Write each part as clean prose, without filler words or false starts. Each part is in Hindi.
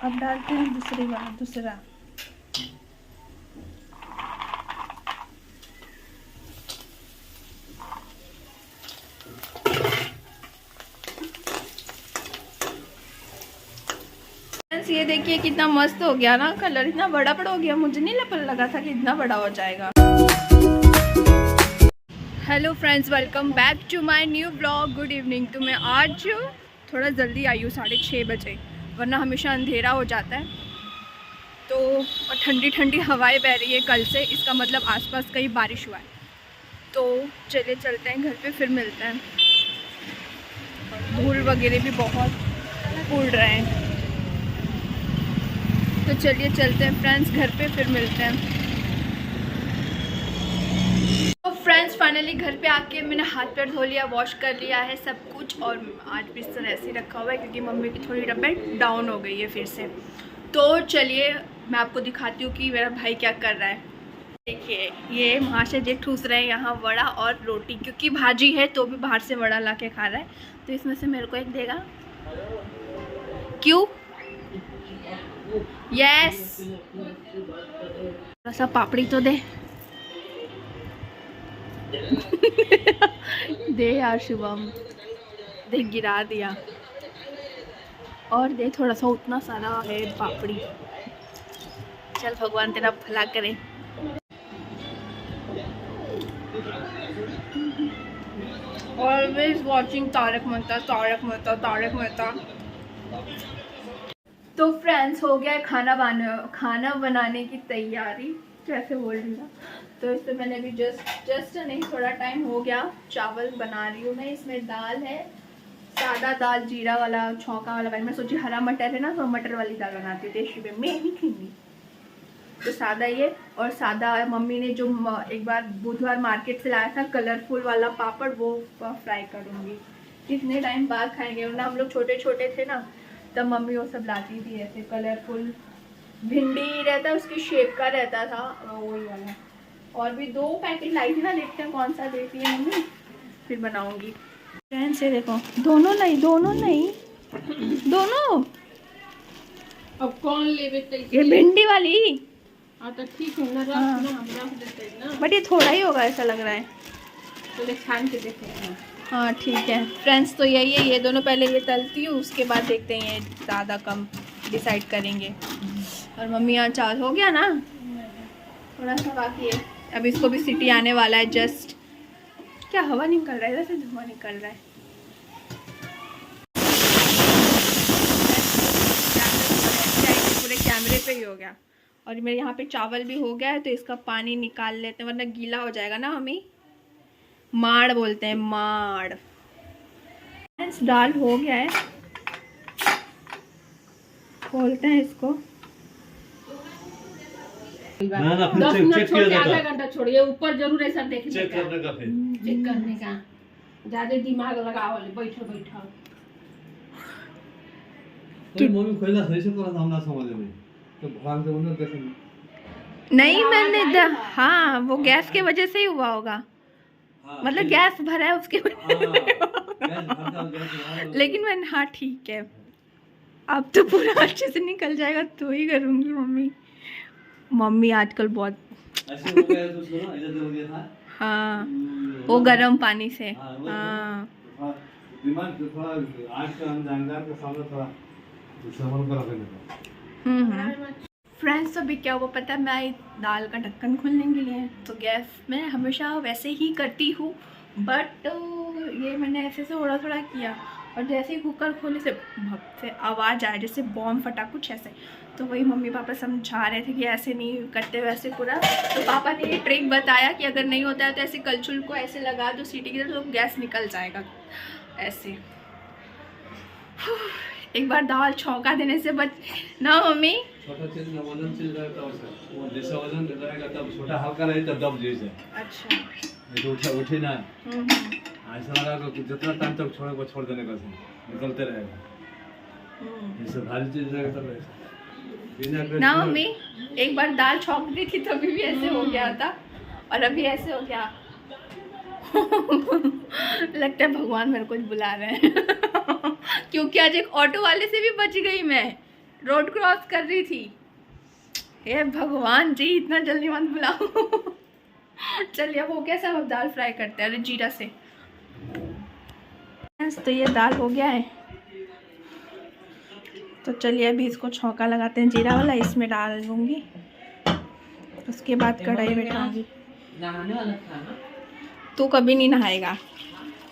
अब डालते हैं दूसरी बार दूसरा। ये देखिए कितना मस्त हो गया ना, कलर इतना बड़ा बड़ा हो गया, मुझे नहीं लगा था कि इतना बड़ा हो जाएगा। Hello friends, welcome back to my new blog. Good evening. तो मैं आज थोड़ा जल्दी आई हूँ, 6:30 बजे, वरना हमेशा अंधेरा हो जाता है। तो और ठंडी ठंडी हवाएं बह रही है कल से, इसका मतलब आसपास कहीं बारिश हुआ है। तो चले चलते हैं घर पे, फिर मिलते हैं। धूल वगैरह भी बहुत उड़ रहे हैं, तो चलिए चलते हैं फ्रेंड्स घर पे, फिर मिलते हैं। तो फ्रेंड्स फाइनली घर पे आके मैंने हाथ पैर धो लिया, वॉश कर लिया है सब कुछ, और आज बिस्तर ऐसे ही रखा हुआ है क्योंकि मम्मी की थोड़ी तबीयत डाउन हो गई है फिर से। तो चलिए मैं आपको दिखाती हूँ कि मेरा भाई क्या कर रहा है। देखिए ये महाशय जी ठूस रहे हैं यहाँ वड़ा और रोटी, क्योंकि भाजी है तो भी बाहर से वड़ा ला के खा रहा है। तो इसमें से मेरे को एक देगा क्यों? यस, थोड़ा सा पापड़ी तो दे। दे यार शुभम, दे, गिरा दिया। और दे थोड़ा सा, उतना सारा है पापड़ी। चल भगवान तेरा भला करे। Always watching Tarak Mehta, Tarak Mehta, Tarak Mehta. तो फ्रेंड्स हो गया है खाना बनाने की तैयारी, कैसे बोल रही हूँ। तो इससे मैंने भी जस्ट नहीं, थोड़ा टाइम हो गया। चावल बना रही हूँ मैं, इसमें दाल है, सादा दाल, जीरा वाला छौंका वाला। मैं सोची हरा मटर है ना, तो मटर वाली दाल बनाती हूँ देशी में, मैं नहीं खींची। तो सादा ये, और सादा मम्मी ने जो एक बार बुधवार मार्केट से लाया था कलरफुल वाला पापड़, वो फ्राई करूँगी। कितने टाइम बाद खाएंगे ना, हम लोग छोटे छोटे थे ना, तब मम्मी वो सब लाती थी ऐसे कलरफुल। भिंडी रहता है, उसकी शेप का रहता था वही वाला। और भी 2 पैकेट लाई थी ना, देखते हैं कौन सा देती है मम्मी, फिर बनाऊंगी। फ्रेंड्स से देखो, दोनों नहीं दोनों। अब कौन लेवे? ये भिंडी वाली। हाँ तो ठीक है ना, रख देते हैं ना। बट ये थोड़ा ही होगा ऐसा लग रहा है, तो छान के देते हैं। हाँ ठीक है फ्रेंड्स, तो यही है, ये दोनों पहले ये तलती हूँ, उसके बाद देखते हैं ये ज़्यादा कम डिसाइड करेंगे। और मम्मी यहाँ चावल हो गया ना, थोड़ा सा बाकी है। अब इसको भी सीटी आने वाला है जस्ट। क्या हवा निकल रहा है, इधर से धुआं निकल रहा है। पूरे कैमरे पे ही हो गया। और मेरे यहाँ पे चावल भी हो गया है, तो इसका पानी निकाल लेते हैं, वरना गीला हो जाएगा ना। हमें माड़ बोलते हैं, माड़। दाल हो गया है, खोलते हैं इसको। ना 10 मिनट छोड़ के आधा घंटा छोड़िए, ऊपर जरूर ऐसा देखने चेक का, करने का, फिर चेक करने का। ज्यादा दिमाग लगाओ, बैठो। कोई मम्मी खोला सही से करा हम ना समझ में, तो भगवान के उन्नत देखें। नहीं मैंने हाँ, वो गैस के वजह से ही हुआ होगा। मतलब गैस भरा है उसके लेकिन मैं, हाँ ठीक है, अब तो पूरा अच्छे से निकल जाएगा तो ही करूँगी। मम्मी आजकल बहुत ऐसे हो गया तो उसको ना इधर हो गया था। हाँ, वो गर्म पानी से। हाँ दिमाग थोड़ा आज का हम जानकार के सामने थोड़ा संभल कर रखने का। फ्रेंड्स अभी क्या हुआ पता है, मैं दाल का ढक्कन खोलने के लिए, तो गैस मैं हमेशा वैसे ही करती हूँ, बट ये मैंने ऐसे से थोड़ा थोड़ा किया, और जैसे ही कुकर खोले से आवाज़ आया जैसे बॉम्ब फटा, कुछ ऐसे। तो वही मम्मी पापा समझा रहे थे कि ऐसे नहीं करते वैसे पूरा। तो पापा ने ये ट्रिक बताया कि अगर नहीं होता है तो ऐसे कलछुल को ऐसे लगा दो सीटी की तरह, तो गैस निकल जाएगा ऐसे। एक बार दाल छौंका देने से बच ना मम्मी। छोटा चीज में वजन चीज रहेगा, वो जैसा वजन रहेगा तब छोटा हल्का रहे तब दब जैसे। अच्छा, ये तो उठे ना, ऐसा लगा कि जितना टाइम तक छोड़े वो छोड़ देने का, निकलते रहेगा। जैसे भारी चीज रहेगा तब ना मम्मी, एक बार दाल छौंक दी थी तभी भी ऐसे हो गया था, और अभी ऐसे हो गया। लगता है भगवान मेरे को बुला रहे हैं क्योंकि आज एक ऑटो वाले से भी बच गई मैं। रोड क्रॉस कर रही थी। हे भगवान जी, इतना जल्दी मत बुलाओ। चलिए अब हो गया सब, अब दाल फ्राई करते हैं। अरे जीरा से। तो ये दाल हो गया है, तो चलिए अभी इसको छौंका लगाते हैं जीरा वाला, इसमें डाल दूँगी। उसके बाद कढ़ाई बैठाऊँगी। नहाने वाला था ना? तू कभी नहीं नहाएगा,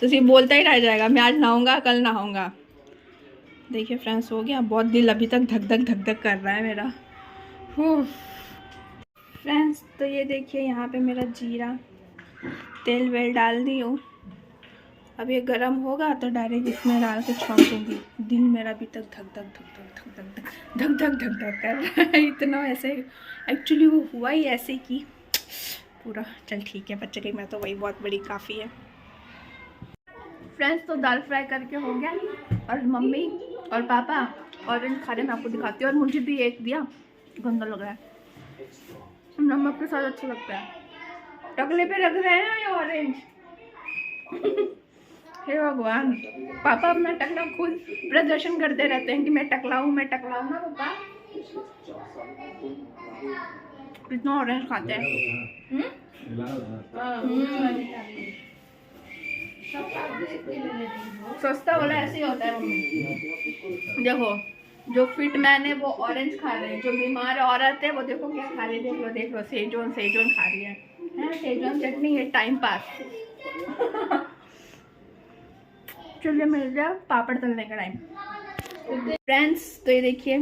तो सिर्फ बोलता ही रह जाएगा मैं आज नहाऊंगा, कल नहाऊंगा। देखिए फ्रेंड्स, हो गया। बहुत दिल अभी तक धक धक धक धक कर रहा है मेरा। फ्रेंड्स तो ये देखिए यहाँ पे मेरा जीरा, तेल वेल डाल दी हूँ। अब ये गरम होगा तो डायरेक्ट इसमें डाल के छोंक दूँगी। दिल मेरा अभी तक धक धक धक धक धक धक धक धक धक धक कर रहा है इतना। ऐसे एक्चुअली वो हुआ ही ऐसे कि पूरा। चल ठीक है, बच्चे की मैं तो वही बहुत बड़ी काफ़ी है। फ्रेंड्स तो दाल फ्राई करके हो गया, और मम्मी और पापा ऑरेंज खा रहे हैं। मैं आपको दिखाती हूँ। और मुझे भी एक दिया, गंदा लग रहा है, नमक के साथ अच्छा लगता है। टकले पे रख रहे हैं ये ऑरेंज। हे भगवान, पापा अपना टकला खुद प्रदर्शन करते रहते हैं कि मैं टकला हूँ, मैं टकला हूँ ना पापा। कितना ऑरेंज खाते हैं। सस्ता वाला ऐसे ही होता है मम्मी। देखो जो फिट मैन है वो ऑरेंज खा रहे हैं, जो बीमार औरत है वो देखो क्या खा रही है। देख लो देख लो, सेजोन सेजोन खा रही है, सेजोन चटनी है, टाइम पास। चलिए मिल गया पापड़ तलने का टाइम। फ्रेंड्स तो ये देखिए,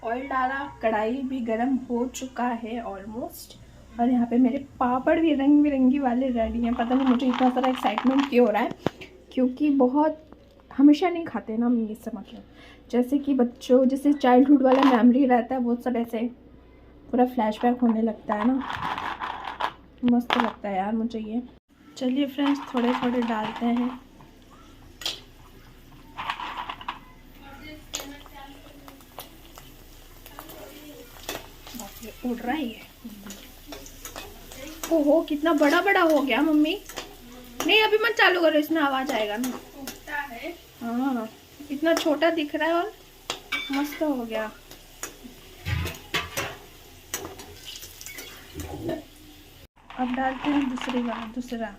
ऑयल डाला, कढ़ाई भी गर्म हो चुका है ऑलमोस्ट। और यहाँ पे मेरे पापड़ भी रंग बिरंगी वाले रेडी हैं। पता नहीं मुझे इतना सारा एक्साइटमेंट क्यों हो रहा है, क्योंकि बहुत हमेशा नहीं खाते ना हम ये सब। मतलब जैसे कि बच्चों जैसे चाइल्डहुड वाला मेमोरी रहता है, वो सब ऐसे पूरा फ्लैशबैक होने लगता है ना। मस्त लगता है यार मुझे ये। चलिए फ्रेंड्स थोड़े थोड़े डालते हैं। उड़ रहा है ये। ओहो कितना बड़ा बड़ा हो गया मम्मी। नहीं अभी मत चालू करो, इसमें आवाज आएगा ना। हाँ इतना छोटा दिख रहा है और मस्त हो गया। अब डालते हैं दूसरा।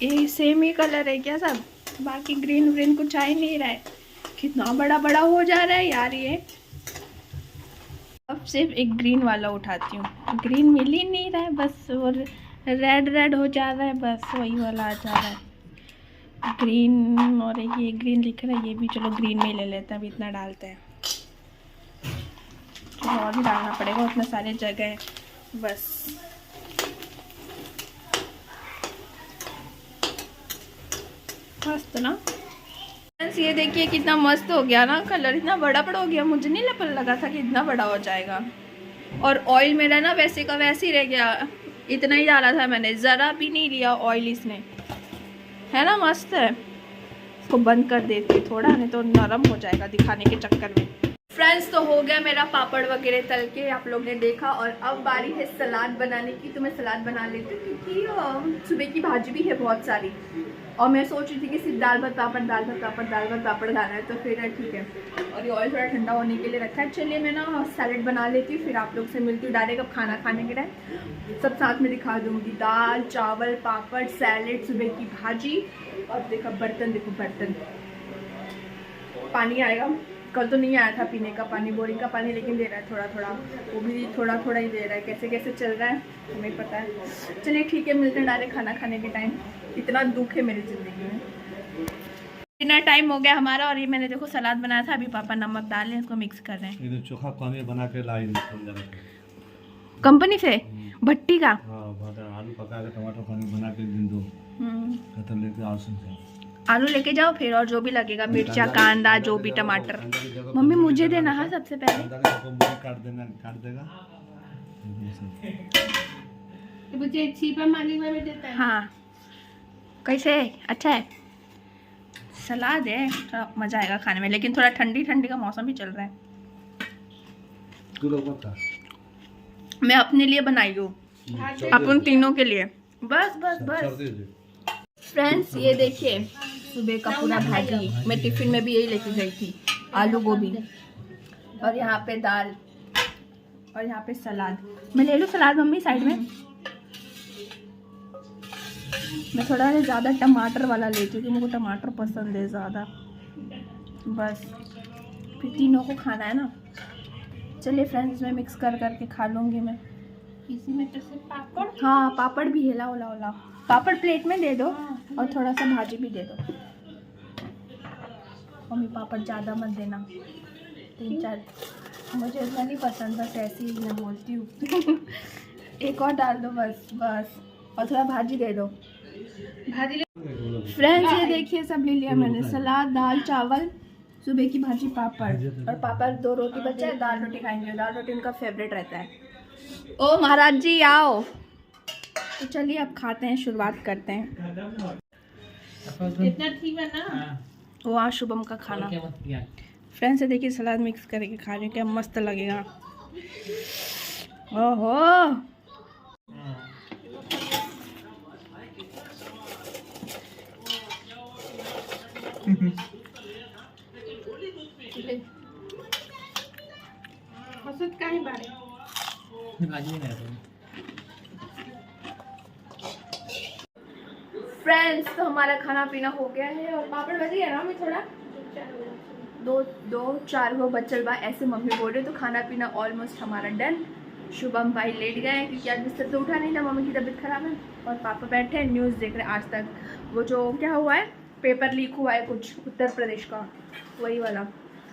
ये सेम ही कलर है क्या सब? बाकी ग्रीन व्रीन कुछ आ ही नहीं रहा है। कितना बड़ा बड़ा हो जा रहा है यार ये। अब सिर्फ एक ग्रीन वाला उठाती हूँ। ग्रीन मिल ही नहीं रहा है, बस और रेड हो जा रहा है, बस वही वाला आ जा रहा है ग्रीन। और ये ग्रीन लिख रहा है, ये भी चलो ग्रीन में ले लेते हैं। अभी इतना डालते हैं, चलो और भी डालना पड़ेगा, उतने सारे जगह है बस। मस्त ना ये देखिए कितना मस्त हो गया ना कलर। इतना बड़ा हो गया, मुझे नहीं लगा था कि इतना बड़ा हो जाएगा। और ऑयल मेरा ना वैसे का वैसे ही रह गया, इतना ही डाला था मैंने, ज़रा भी नहीं लिया ऑयल इसने, है ना। मस्त है। इसको बंद कर देती थोड़ा, नहीं तो नरम हो जाएगा दिखाने के चक्कर में। फ्रेंड्स तो हो गया मेरा पापड़ वगैरह तल के, आप लोग ने देखा। और अब बारी है सलाद बनाने की। तो मैं सलाद बना लेती हूँ क्योंकि सुबह की भाजी भी है बहुत सारी, और मैं सोच रही थी कि सिर्फ दाल भात पापड़ खाना है, तो फिर ठीक है। और ये ऑयल थोड़ा ठंडा होने के लिए रखा है। चलिए मैं ना सैलेड बना लेती हूँ, फिर आप लोग से मिलती हूँ डायरेक्ट अब खाना खाने के टाइम। सब साथ में दिखा दूँगी, दाल चावल पापड़ सैलेड सुबह की भाजी। और देखो बर्तन, देखो बर्तन, पानी आएगा। कल तो नहीं आया था पीने का पानी, बोरिंग का पानी, लेकिन दे रहा है थोड़ा थोड़ा, वो भी थोड़ा थोड़ा ही दे रहा है। कैसे कैसे चल रहा है हमें पता है। चलिए ठीक है, मिलते हैं डायरेक्ट खाना खाने के टाइम। इतना दुख है मेरी ज़िंदगी में। डिनर टाइम हो गया हमारा, और ये मैंने देखो सलाद बनाया था। अभी पापा नमक डाल रहे हैं, इसको मिक्स कर रहे हैं। चोखा पानी बना के लाई कंपनी से भट्टी का। आलू पका के टमाटर पानी बना के दिन दो, खत्म लेके आलू लेके जाओ फिर, और जो भी लगेगा मिर्चा कांदा जो भी टमाटर। मम्मी मुझे देना है सबसे पहले। काट देगा मुझे छिपा माली में देता है। हाँ कैसे अच्छा है, सलाद है, थोड़ा मज़ा आएगा खाने में। लेकिन थोड़ा ठंडी ठंडी का मौसम भी चल रहा है। मैं अपने लिए बनाई हूँ, अपन तीनों के लिए। बस बस बस फ्रेंड्स, ये देखिए सुबह का पूरा भाजी। मैं टिफिन में भी यही लेके गई थी, आलू गोभी, और यहाँ पे दाल, और यहाँ पे सलाद। मैं ले लूँ सलाद मम्मी साइड में? मैं थोड़ा ज़्यादा टमाटर वाला लेती हूँ, क्योंकि मुझे टमाटर पसंद है ज़्यादा। बस फिर तीनों को खाना है ना। चलिए फ्रेंड्स, मैं मिक्स कर करके खा लूँगी मैं। इसी में तो सिर्फ पापड़। हाँ पापड़ भी है, लाओ लाओ लाओ। पापड़ प्लेट में दे दो, और थोड़ा सा भाजी भी दे दो। मम्मी पापड़ ज़्यादा मत देना, 3-4, मुझे इतना नहीं पसंद, बस ऐसे ही मैं बोलती हूँ। एक और डाल दो बस बस, और थोड़ा भाजी दे दो। भाजी फ्रेंड्स, ये देखिए सब ले लिया मैंने, सलाद, दाल, चावल, सुबह की भाजी, पापड़, और पापड़ 2 रोटी बचा है। दाल रोटी खाएंगे, दाल रोटी उनका फेवरेट रहता है। ओ महाराज जी आओ। तो चलिए अब खाते हैं, शुरुआत करते हैं। इतना ठीक है ना। वहाँ शुभम का खाना। फ्रेंड्स, देखिए सलाद मिक्स करके खा रहे हैं, क्या मस्त लगेगा। ओहो हसत का ही बारे। फ्रेंड्स, तो हमारा खाना पीना हो गया है, और पापड़ बच गया ना, मैं थोड़ा 2-4 वो बचल बा, ऐसे मम्मी बोल रहे। तो खाना पीना ऑलमोस्ट हमारा डन। शुभम भाई लेट गए हैं, क्योंकि आज बिस्तर से उठा नहीं था, मम्मी की तबीयत खराब है। और पापा बैठे हैं न्यूज़ देख रहे हैं, आज तक। वो जो क्या हुआ है, पेपर लीक हुआ है कुछ उत्तर प्रदेश का, वही वाला।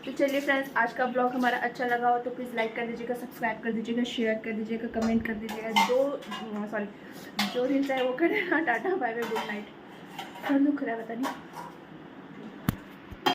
तो चलिए फ्रेंड्स, आज का ब्लॉग हमारा अच्छा लगा हो तो प्लीज़ लाइक कर दीजिएगा, सब्सक्राइब कर दीजिएगा, शेयर कर दीजिएगा, कमेंट कर दीजिएगा। जो दिन चाहे वो कर देना। Tata bye bye, good night. कर लूँ खरा बता नहीं।